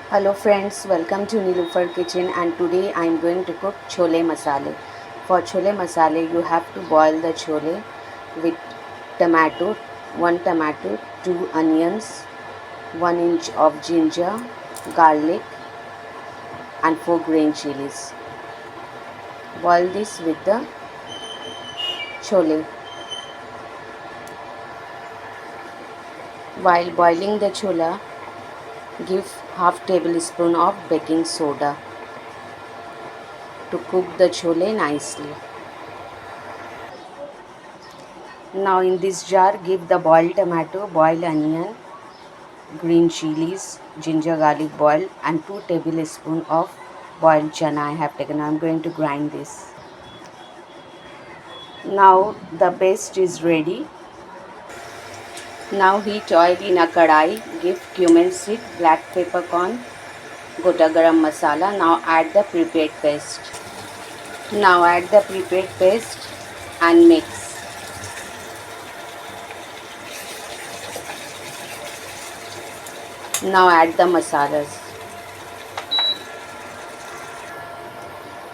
Hello friends, welcome to Nilufar Kitchen, and today I am going to cook chole masale. For chole masale you have to boil the chole with tomato, 2 onions, 1 inch of ginger, garlic and 4 green chilies. Boil this with the chole. While boiling the chola, give half tablespoon of baking soda to cook the chole nicely. Now in this jar give the boiled tomato, boiled onion, green chilies, ginger garlic boiled and 2 tablespoons of boiled chana I have taken. I am going to grind this. Now the paste is ready. Now heat oil in a kadai. Give cumin seed, black peppercorn, gota garam masala. Now add the prepared paste. Now add the prepared paste and mix. Now add the masalas.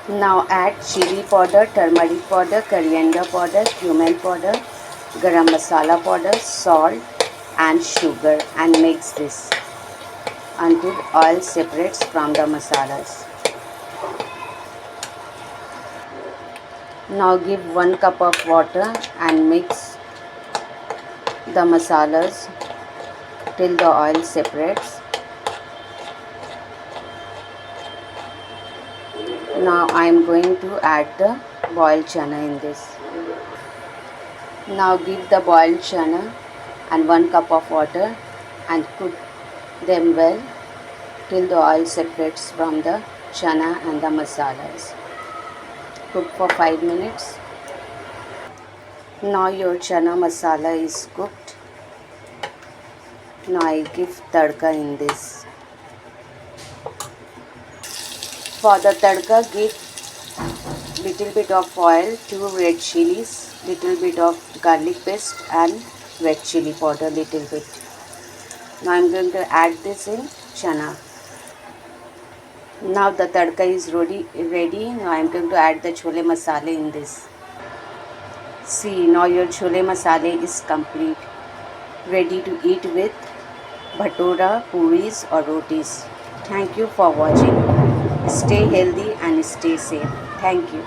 Now add chili powder, turmeric powder, coriander powder, cumin powder, garam masala powder, salt and sugar and mix this until oil separates from the masalas. Now give 1 cup of water and mix the masalas till the oil separates. Now I am going to add the boiled chana in this. Now give the boiled chana and 1 cup of water and cook them well till the oil separates from the chana and the masalas. Cook for 5 minutes. Now your chana masala is cooked. Now I give tadka in this. For the tadka, give little bit of oil, 2 red chilies, little bit of garlic paste and red chili powder little bit. Now I am going to add this in chana. Now the tadka is ready. Now I am going to add the chole masala in this. See, now your chole masala is complete. Ready to eat with bhatura, puris or rotis. Thank you for watching. Stay healthy and stay safe. Thank you.